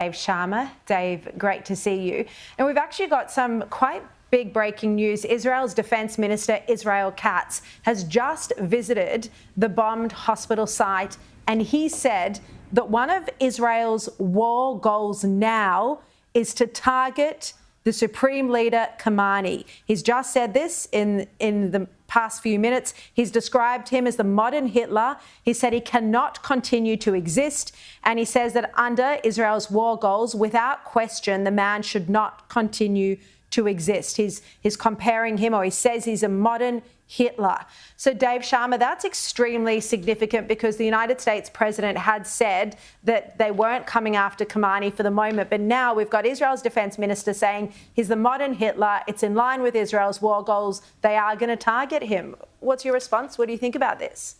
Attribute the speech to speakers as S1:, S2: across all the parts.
S1: Dave Sharma. Dave, great to see you. And we've actually got some quite big breaking news. Israel's Defence Minister, Israel Katz, has just visited the bombed hospital site, and he said that one of Israel's war goals now is to target the Supreme Leader Khamenei. He's just said this in the past few minutes. He's described him as the modern Hitler. He said he cannot continue to exist. And he says that under Israel's war goals, without question, the man should not continue to exist. He's comparing him, or he says he's a modern Hitler. So, Dave Sharma, that's extremely significant because the United States president had said that they weren't coming after Khamenei for the moment. But now we've got Israel's defense minister saying he's the modern Hitler. It's in line with Israel's war goals. They are going to target him. What's your response? What do you think about this?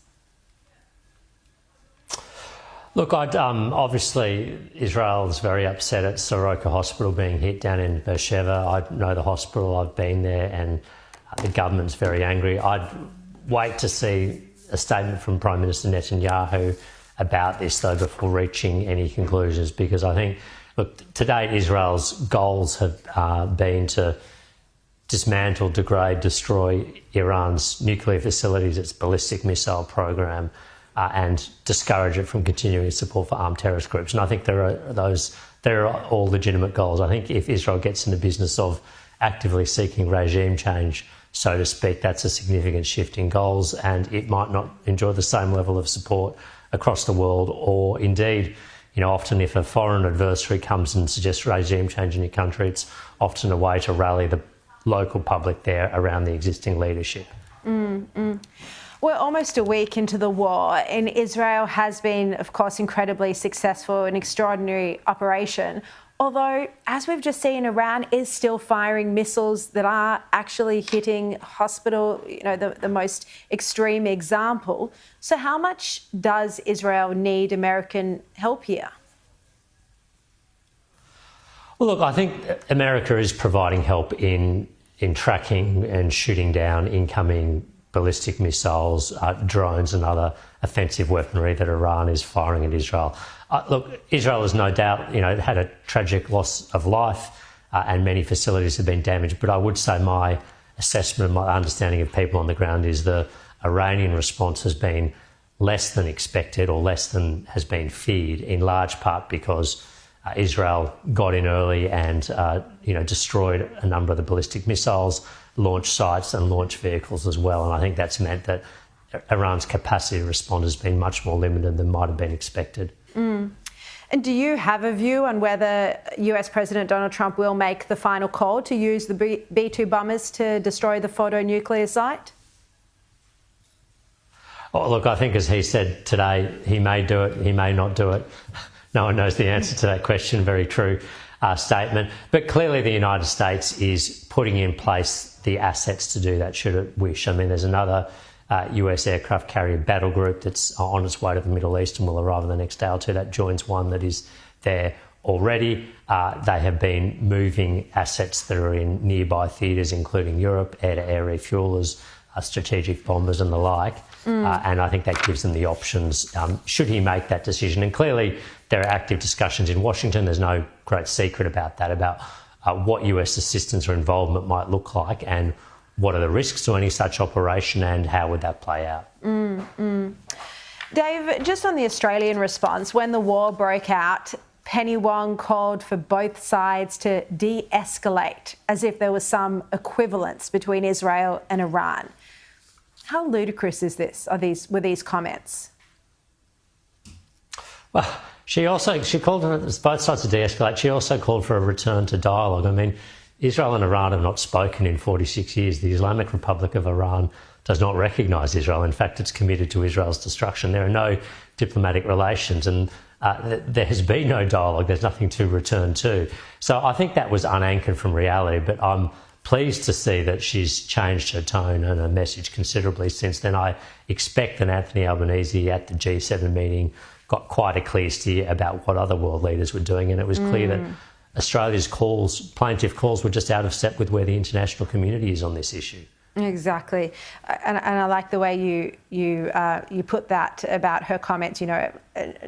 S2: Look, obviously Israel's very upset at Soroka Hospital being hit down in Beersheba. I know the hospital, I've been there, and the government's very angry. I'd wait to see a statement from Prime Minister Netanyahu about this, though, before reaching any conclusions, because I think, look, to date, Israel's goals have been to dismantle, degrade, destroy Iran's nuclear facilities, its ballistic missile program, and discourage it from continuing support for armed terrorist groups. And I think there are all legitimate goals. I think if Israel gets in the business of actively seeking regime change, so to speak, that's a significant shift in goals, and it might not enjoy the same level of support across the world. Or indeed, often if a foreign adversary comes and suggests regime change in your country, it's often a way to rally the local public there around the existing leadership.
S1: We're almost a week into the war, and Israel has been, of course, incredibly successful, an extraordinary operation. Although, as we've just seen, Iran is still firing missiles that are actually hitting hospital, the most extreme example. So how much does Israel need American help here?
S2: Well, look, I think America is providing help in tracking and shooting down incoming ballistic missiles, drones and other offensive weaponry that Iran is firing at Israel. Look, Israel has no doubt, had a tragic loss of life and many facilities have been damaged. But I would say my assessment, my understanding of people on the ground is the Iranian response has been less than expected or less than has been feared, in large part because Israel got in early and, destroyed a number of the ballistic missiles, launch sites and launch vehicles as well. And I think that's meant that Iran's capacity to respond has been much more limited than might have been expected.
S1: And do you have a view on whether US President Donald Trump will make the final call to use the B-2 bombers to destroy the Fordo nuclear site?
S2: Oh, look, I think as he said today, he may do it, he may not do it. No one knows the answer to that question. Very true statement. But clearly the United States is putting in place the assets to do that should it wish. I mean, there's another US aircraft carrier battle group that's on its way to the Middle East and will arrive in the next day or two. That joins one that is there already. They have been moving assets that are in nearby theatres, including Europe, air-to-air refuelers, strategic bombers and the like. And I think that gives them the options should he make that decision. And clearly there are active discussions in Washington. There's no great secret about that, about what US assistance or involvement might look like and what are the risks to any such operation and how would that play out.
S1: Dave, just on the Australian response, when the war broke out, Penny Wong called for both sides to de-escalate, as if there was some equivalence between Israel and Iran. How ludicrous is this? Were these comments?
S2: Well, she called for both sides to de-escalate. She also called for a return to dialogue. I mean, Israel and Iran have not spoken in 46 years. The Islamic Republic of Iran does not recognise Israel. In fact, it's committed to Israel's destruction. There are no diplomatic relations and there has been no dialogue. There's nothing to return to. So I think that was unanchored from reality, but I'm pleased to see that she's changed her tone and her message considerably since then. I expect that Anthony Albanese at the G7 meeting got quite a clear steer about what other world leaders were doing, and it was clear that Australia's plaintiff calls were just out of step with where the international community is on this issue.
S1: Exactly, and I like the way you put that about her comments. You know,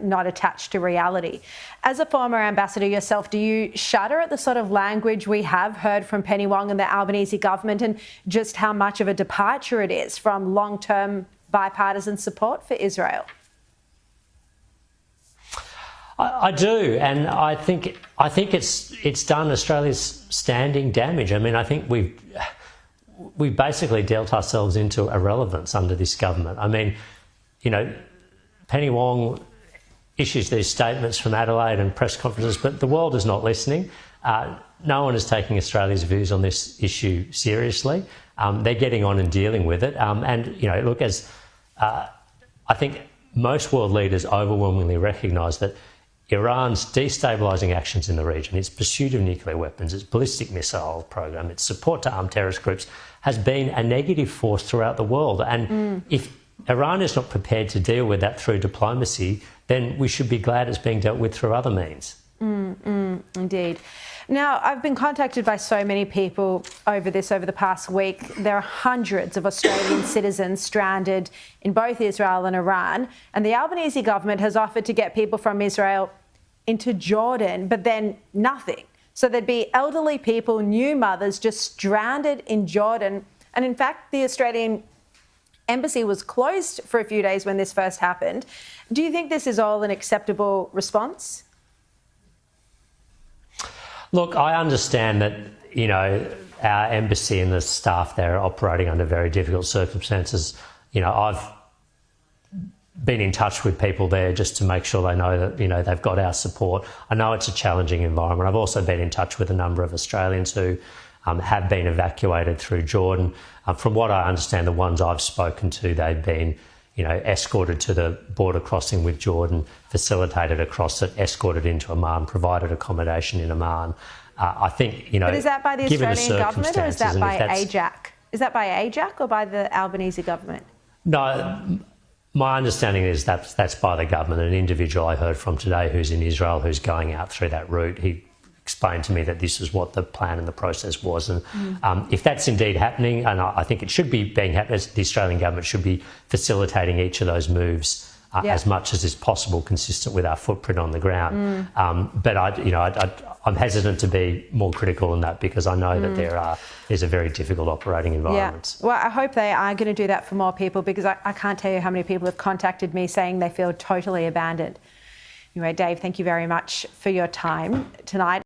S1: not attached to reality. As a former ambassador yourself, do you shudder at the sort of language we have heard from Penny Wong and the Albanese government, and just how much of a departure it is from long-term bipartisan support for Israel?
S2: I do, and I think it's done Australia's standing damage. I mean, I think we've basically dealt ourselves into irrelevance under this government. I mean, you know, Penny Wong issues these statements from Adelaide and press conferences, but the world is not listening. No one is taking Australia's views on this issue seriously. They're getting on and dealing with it. And, you know, look, I think most world leaders overwhelmingly recognise that Iran's destabilising actions in the region, its pursuit of nuclear weapons, its ballistic missile program, its support to armed terrorist groups has been a negative force throughout the world. And if Iran is not prepared to deal with that through diplomacy, then we should be glad it's being dealt with through other means.
S1: Indeed. Now, I've been contacted by so many people over the past week. There are hundreds of Australian citizens stranded in both Israel and Iran, and the Albanese government has offered to get people from Israel into Jordan, but then nothing. So there'd be elderly people, new mothers, just stranded in Jordan. And in fact, the Australian embassy was closed for a few days when this first happened. Do you think this is all an acceptable response?
S2: Look, I understand that, you know, our embassy and the staff there are operating under very difficult circumstances. You know, I've been in touch with people there just to make sure they know that, you know, they've got our support. I know it's a challenging environment. I've also been in touch with a number of Australians who have been evacuated through Jordan. From what I understand, the ones I've spoken to, they've been, you know, escorted to the border crossing with Jordan, facilitated across it, escorted into Amman, provided accommodation in Amman. I think, you know...
S1: But is that by the Australian government or is that by AJAC? Is that by AJAC or by the Albanese government?
S2: No, my understanding is that's by the government. An individual I heard from today who's in Israel who's going out through that route, he explained to me that this is what the plan and the process was. And if that's indeed happening, and I think it should be being happening, the Australian government should be facilitating each of those moves as much as is possible, consistent with our footprint on the ground. But I'm hesitant to be more critical than that because I know that there's a very difficult operating environment.
S1: Yeah. Well, I hope they are going to do that for more people because I can't tell you how many people have contacted me saying they feel totally abandoned. Anyway, Dave, thank you very much for your time tonight.